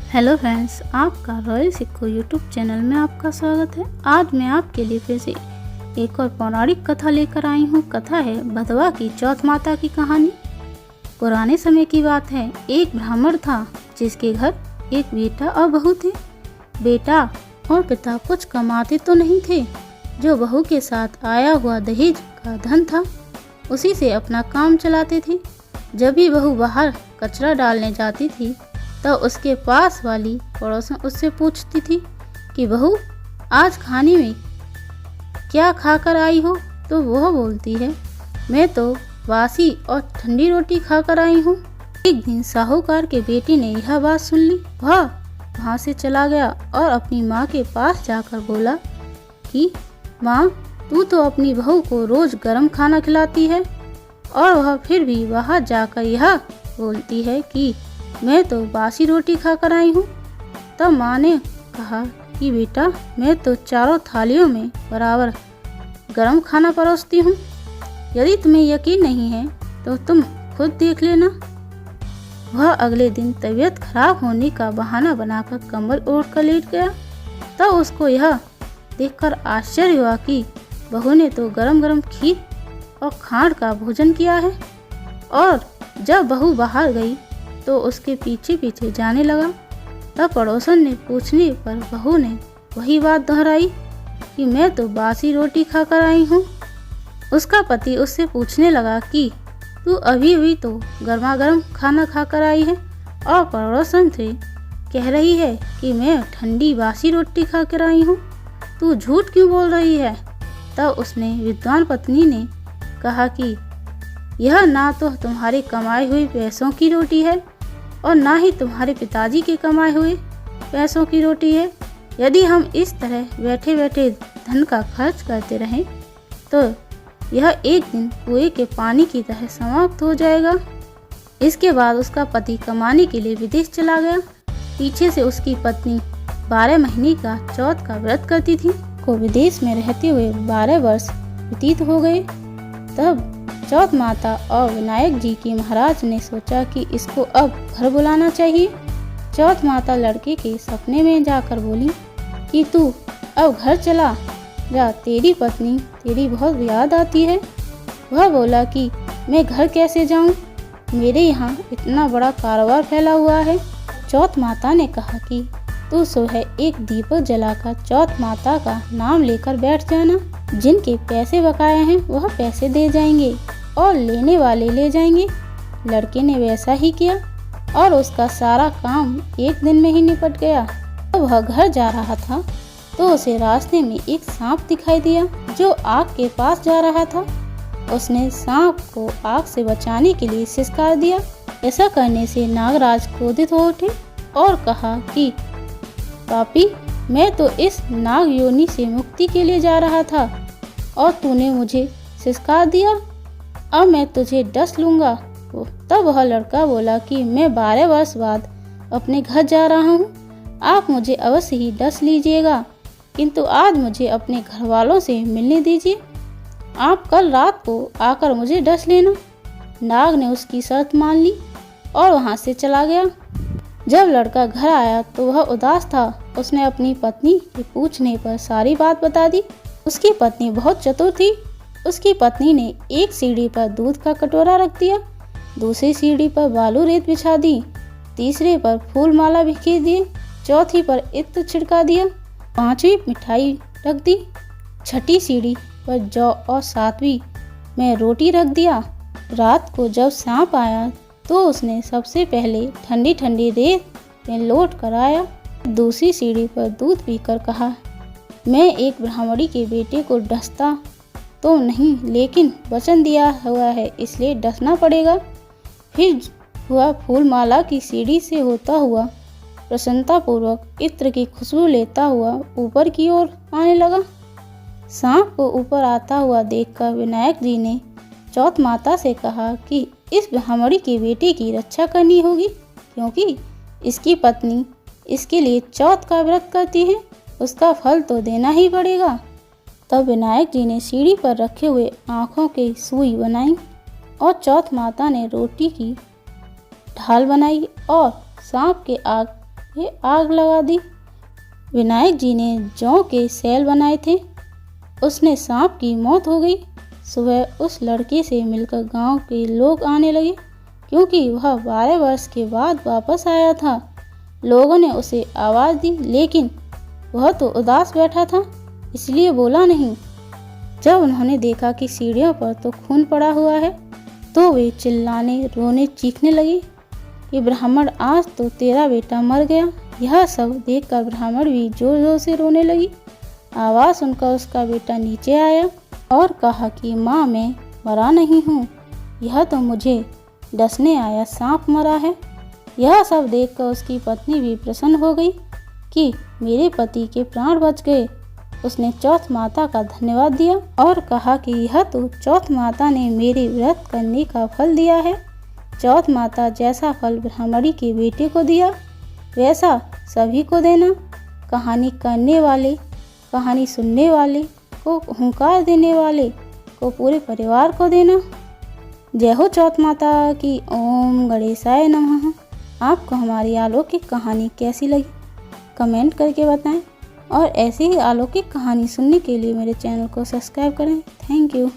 Hello friends, आपका royal सिक्को YouTube channel में आपका स्वागत है। आज मैं आपके लिए फिर से एक और पौराणिक कथा लेकर आई हूँ। कथा है भदवा की चौथ माता की कहानी। पुराने समय की बात है। एक ब्राह्मण था जिसके घर एक बेटा और बहू थे। बेटा और पिता कुछ कमाते तो नहीं थे। जो बहू के साथ आया हुआ दहेज का धन था उसी से अपना काम चलाते थे। जब भी बहू बाहर कचरा डालने जाती थी तो उसके पास वाली पड़ोसन उससे पूछती थी कि बहू आज खाने में क्या खाकर आई हो। तो वह बोलती है मैं तो बासी और ठंडी रोटी खाकर आई हूँ। एक दिन साहूकार के बेटे ने यह बात सुन ली। वह वहाँ से चला गया और अपनी माँ के पास जाकर बोला कि माँ, तू तो अपनी बहू को रोज गर्म खाना खिलाती है और वह फिर भी बाहर जाकर यह बोलती है कि मैं तो बासी रोटी खाकर आई हूँ। तब माँ ने कहा कि बेटा, मैं तो चारों थालियों में बराबर गरम खाना परोसती हूँ। यदि तुम्हें यकीन नहीं है तो तुम खुद देख लेना। वह अगले दिन तबीयत खराब होने का बहाना बनाकर कंबल ओढ़ कर लेट गया। तब उसको यह देखकर आश्चर्य हुआ कि बहू ने तो गरम गरम खीर और खांड का भोजन किया है। और जब बहू बाहर गई तो उसके पीछे पीछे जाने लगा। तब पड़ोसन ने पूछने पर बहू ने वही बात दोहराई कि मैं तो बासी रोटी खाकर आई हूँ। उसका पति उससे पूछने लगा कि तू अभी अभी तो गर्मा गर्म खाना खाकर आई है और पड़ोसन से कह रही है कि मैं ठंडी बासी रोटी खाकर आई हूँ। तू झूठ क्यों बोल रही है। तब उसने विद्वान पत्नी ने कहा कि यह ना तो तुम्हारे कमाए हुए पैसों की रोटी है और ना ही तुम्हारे पिताजी के कमाए हुए पैसों की रोटी है। यदि हम इस तरह बैठे बैठे धन का खर्च करते रहें तो यह एक दिन कुएं के पानी की तरह समाप्त हो जाएगा। इसके बाद उसका पति कमाने के लिए विदेश चला गया। पीछे से उसकी पत्नी 12 महीने का चौथ का व्रत करती थी। को विदेश में रहते हुए 12 वर्ष व्यतीत हो गए। तब चौथ माता और विनायक जी की महाराज ने सोचा कि इसको अब घर बुलाना चाहिए। चौथ माता लड़के के सपने में जाकर बोली कि तू अब घर चला जा, तेरी पत्नी तेरी बहुत याद आती है। वह बोला कि मैं घर कैसे जाऊं, मेरे यहाँ इतना बड़ा कारोबार फैला हुआ है। चौथ माता ने कहा कि तू सुबह एक दीपक जलाकर चौथ माता का नाम लेकर बैठ जाना। जिनके पैसे बकाए हैं वह पैसे दे जाएंगे और लेने वाले ले जाएंगे। लड़के ने वैसा ही किया और उसका सारा काम एक दिन में ही निपट गया। जब वह घर जा रहा था तो उसे रास्ते में एक सांप दिखाई दिया जो आग के पास जा रहा था। उसने सांप को आग से बचाने के लिए सिसकार दिया। ऐसा करने से नागराज क्रोधित हो उठे और कहा कि पापी, मैं तो इस नाग योनि से मुक्ति के लिए जा रहा था और तूने मुझे सिसकार दिया। अब मैं तुझे डस लूँगा। तब वह लड़का बोला कि मैं 12 वर्ष बाद अपने घर जा रहा हूँ, आप मुझे अवश्य ही डस लीजिएगा, किंतु आज मुझे अपने घर वालों से मिलने दीजिए। आप कल रात को आकर मुझे डस लेना। नाग ने उसकी शर्त मान ली और वहाँ से चला गया। जब लड़का घर आया तो वह उदास था। उसने अपनी पत्नी के पूछने पर सारी बात बता दी। उसकी पत्नी बहुत चतुर थी। उसकी पत्नी ने एक सीढ़ी पर दूध का कटोरा रख दिया, दूसरी सीढ़ी पर बालू रेत बिछा दी, तीसरे पर फूल माला बिखेर दिए, चौथी पर इत्र छिड़का दिया, पांचवी मिठाई रख दी, छठी सीढ़ी पर जौ और सातवीं में रोटी रख दिया। रात को जब सांप आया तो उसने सबसे पहले ठंडी ठंडी रेत में लौट कर आया। दूसरी सीढ़ी पर दूध पीकर कहा, मैं एक ब्राह्मणी के बेटे को डसता तो नहीं, लेकिन वचन दिया हुआ है इसलिए डसना पड़ेगा। फिर वह फूल माला की सीढ़ी से होता हुआ प्रसन्नतापूर्वक इत्र की खुशबू लेता हुआ ऊपर की ओर आने लगा। सांप को ऊपर आता हुआ देखकर विनायक जी ने चौथ माता से कहा कि इस ब्राह्मणी के बेटे की रक्षा करनी होगी, क्योंकि इसकी पत्नी इसके लिए चौथ का व्रत करती है, उसका फल तो देना ही पड़ेगा। तब विनायक जी ने सीढ़ी पर रखे हुए आँखों की सुई बनाई और चौथ माता ने रोटी की ढाल बनाई और सांप के आग पे आग लगा दी। विनायक जी ने जौ के सेल बनाए थे, उसने सांप की मौत हो गई। सुबह उस लड़के से मिलकर गांव के लोग आने लगे, क्योंकि वह 12 वर्ष के बाद वापस आया था। लोगों ने उसे आवाज़ दी, लेकिन वह तो उदास बैठा था, इसलिए बोला नहीं। जब उन्होंने देखा कि सीढ़ियों पर तो खून पड़ा हुआ है, तो वे चिल्लाने, रोने, चीखने लगे कि ब्राह्मण, आज तो तेरा बेटा मर गया। यह सब देखकर ब्राह्मण भी जोर जोर से रोने लगी। आवाज़ सुनकर उसका बेटा नीचे आया और कहा कि माँ, मैं मरा नहीं हूँ, यह तो मुझे डसने आया सांप मरा है। यह सब देखकर उसकी पत्नी भी प्रसन्न हो गई कि मेरे पति के प्राण बच गए। उसने चौथ माता का धन्यवाद दिया और कहा कि यह तो चौथ माता ने मेरे व्रत करने का फल दिया है। चौथ माता जैसा फल ब्राह्मणी के बेटे को दिया, वैसा सभी को देना। कहानी करने वाले, कहानी सुनने वाले को, हुंकार देने वाले को, पूरे परिवार को देना। जय हो चौथ माता की। ओम गणेशाय नमः। आपको हमारी अलौकिक कहानी कैसी लगी कमेंट करके बताएं, और ऐसी ही अलौकिक कहानी सुनने के लिए मेरे चैनल को सब्सक्राइब करें। Thank you.